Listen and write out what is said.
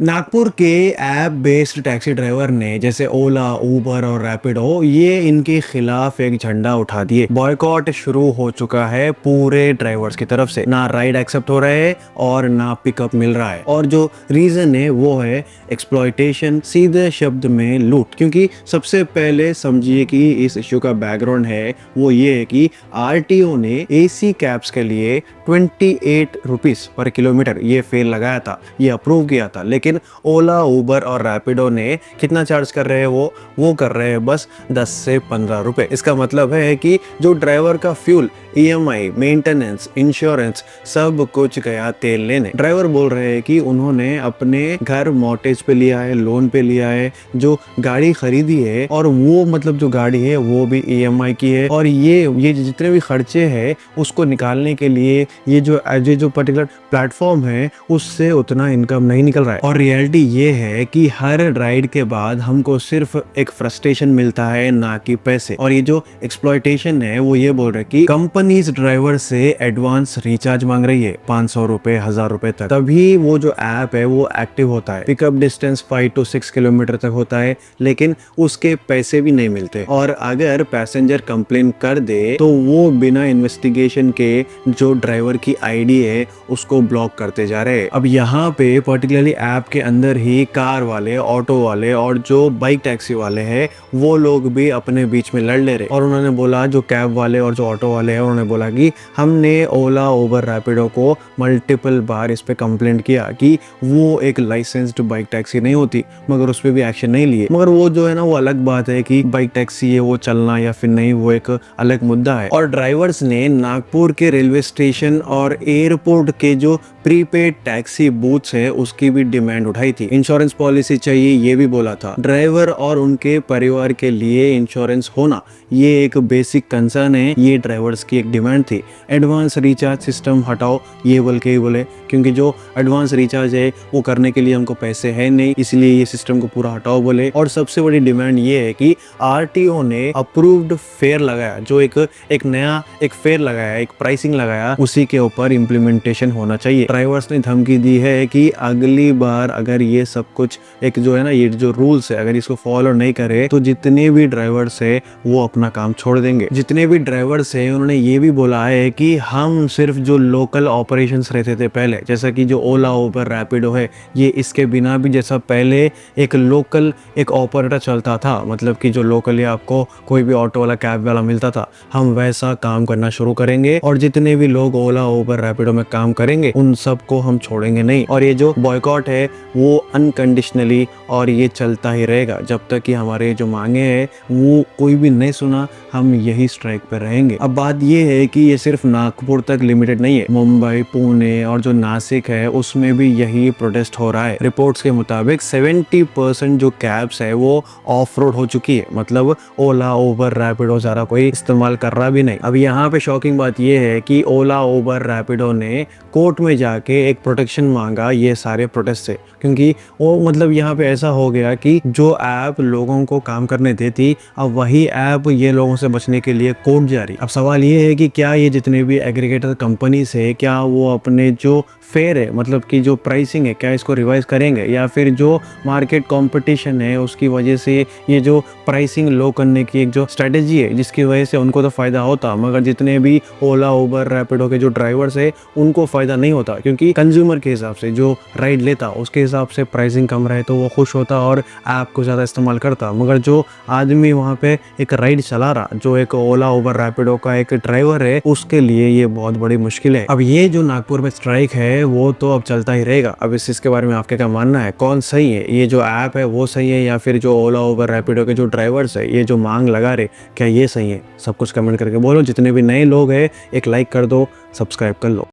नागपुर के app based taxi driver ने जैसे ओला, उबर और रैपिडो ये इनके खिलाफ एक झंडा उठा दिए। बॉयकॉट शुरू हो चुका है पूरे ड्राइवर्स की तरफ से। ना राइड एक्सेप्ट हो रहे हैं और ना पिकअप मिल रहा है। और जो रीजन है वो है एक्सप्लॉयटेशन, सीधे शब्द में लूट। क्योंकि सबसे पहले समझिए कि इस इश्यू का बैकग्राउंड है वो ये है कि आरटीओ ने एसी कैब्स के लिए 28 रुपीस पर किलोमीटर ये फेल लगाया था, ये अप्रूव किया था। लेकिन ओला, उबर और रैपिडो ने कितना चार्ज कर रहे हैं वो कर रहे हैं बस 10 से 15 रुपए। इसका मतलब है कि जो ड्राइवर का फ्यूल, ईएमआई, मेंटेनेंस, इंश्योरेंस सब कुछ गया तेल लेने। ड्राइवर बोल रहे हैं कि उन्होंने अपने घर मॉर्टेज पे लिया है, लोन पे लिया है, जो गाड़ी खरीदी है और वो मतलब जो गाड़ी है वो भी ईएमआई की है। और ये जितने भी खर्चे हैं उसको निकालने के लिए ये जो पर्टिकुलर प्लेटफॉर्म है उससे उतना इनकम नहीं निकल रहा है। और रियलिटी ये है कि हर राइड के बाद हमको सिर्फ एक फ्रस्ट्रेशन मिलता है, ना कि पैसे। और ये जो एक्सप्लॉयटेशन है वो ये बोल रहे हैं कि कंपनीज ड्राइवर से एडवांस रिचार्ज मांग रही है 500 रुपए, 1000 रुपए तक, तभी वो जो ऐप है वो एक्टिव होता है। पिकअप डिस्टेंस 5 to 6 किलोमीटर तक होता है, लेकिन उसके पैसे भी नहीं मिलते। और अगर पैसेंजर कंप्लेन कर दे तो वो बिना इन्वेस्टिगेशन के जो ड्राइवर की आईडी है उसको ब्लॉक करते जा रहे हैं। अब यहाँ पे पर्टिकुलरली ऐप के अंदर ही कार वाले, ऑटो वाले और जो बाइक टैक्सी वाले हैं वो लोग भी अपने बीच में लड़ ले रहे। और उन्होंने बोला, जो कैब वाले और जो ऑटो वाले हैं उन्होंने बोला कि हमने ओला, उबर, रैपिडो को मल्टीपल बार इस पे कंप्लेंट किया कि वो एक लाइसेंस्ड बाइक टैक्सी नहीं होती, मगर उस पर भी एक्शन नहीं लिए। मगर वो जो है ना वो अलग बात है कि बाइक टैक्सी है वो चलना या फिर नहीं, वो एक अलग मुद्दा है। और ड्राइवर्स ने नागपुर के रेलवे स्टेशन और एयरपोर्ट के जो प्रीपेड टैक्सी बूथ्स है उसकी भी डिमांड उठाई थी। इंश्योरेंस पॉलिसी चाहिए ये भी बोला था। ड्राइवर और उनके परिवार के लिए इंश्योरेंस होना ये एक बेसिक कंसर्न है, ये ड्राइवर्स की एक डिमांड थी। एडवांस रिचार्ज सिस्टम हटाओ ये बोले, क्योंकि जो एडवांस रिचार्ज है वो करने के लिए हमको पैसे है नहीं, इसलिए ये सिस्टम को पूरा हटाओ बोले। और सबसे बड़ी डिमांड ये है कि आरटीओ ने अप्रूव्ड फेयर लगाया, जो एक नया फेयर लगाया, एक प्राइसिंग लगाया, उसी के ऊपर इम्प्लीमेंटेशन होना चाहिए। ड्राइवर्स ने धमकी दी है कि अगली बार अगर ये सब कुछ एक जो है ना ये जो रूल्स है अगर इसको फॉलो नहीं करे तो जितने भी ड्राइवर्स है वो अपना काम छोड़ देंगे। जितने भी ड्राइवर्स है उन्होंने ये भी बोला है कि हम सिर्फ जो लोकल ऑपरेशंस रहते थे पहले, जैसा कि जो ओला, उबर, रैपिडो है, ये इसके बिना भी जैसा पहले एक लोकल एक ऑपरेटर चलता था, मतलब कि जो लोकली आपको कोई भी ऑटो वाला, कैब वाला मिलता था, हम वैसा काम करना शुरू करेंगे। और जितने भी लोग ओला, उबर, रैपिडो में काम करेंगे उन सबको हम छोड़ेंगे नहीं। और ये जो बॉयकॉट है वो अनकंडीशनली और ये चलता ही रहेगा जब तक कि हमारे जो मांगे हैं वो कोई भी नहीं सुना, हम यही स्ट्राइक पर रहेंगे। अब बात ये है कि ये सिर्फ नागपुर तक लिमिटेड नहीं है, मुंबई, पुणे और जो नासिक है उसमें भी यही प्रोटेस्ट हो रहा है। रिपोर्ट्स के मुताबिक 70% जो कैब्स है वो ऑफ रोड हो चुकी है, मतलब ओला, उबर, रैपिडो ज़्यादा कोई इस्तेमाल कर रहा भी नहीं। अब यहाँ पे शॉकिंग बात ये है कि ओला, उबर, रैपिडो ने कोर्ट में जाके एक प्रोटेक्शन मांगा ये सारे प्रोटेस्ट से, क्योंकि वो मतलब यहाँ पे ऐसा हो गया कि जो ऐप लोगों को काम करने देती अब वही ऐप ये लोगों से बचने के लिए कोर्ट जा रही। अब सवाल ये है कि क्या ये जितने भी एग्रीगेटर कंपनी से क्या वो अपने जो फेयर है, मतलब कि जो प्राइसिंग है, क्या इसको रिवाइज करेंगे, या फिर जो मार्केट कंपटीशन है उसकी वजह से ये जो प्राइसिंग लो करने की एक जो स्ट्रेटेजी है जिसकी वजह से उनको तो फायदा होता, मगर जितने भी ओला, उबर, रैपिडो के जो ड्राइवर्स है उनको फायदा नहीं होता। क्योंकि कंज्यूमर के हिसाब से जो राइड लेता उसके हिसाब से प्राइसिंग कम रहे तो वो खुश होता और ऐप को ज़्यादा इस्तेमाल करता, मगर जो आदमी वहाँ पे एक राइड चला रहा, जो एक ओला, उबर, रैपिडो का एक ड्राइवर है, उसके लिए ये बहुत बड़ी मुश्किल है। अब ये जो नागपुर में स्ट्राइक है वो तो अब चलता ही रहेगा। अब इस चीज़ के बारे में आपके क्या मानना है, कौन सही है, ये जो ऐप है वो सही है या फिर जो ओला, उबर, रैपिडो के जो ड्राइवर्स है ये जो मांग लगा रहे, क्या ये सही है? सब कुछ कमेंट करके बोलो। जितने भी नए लोग हैं एक लाइक कर दो, सब्सक्राइब कर लो।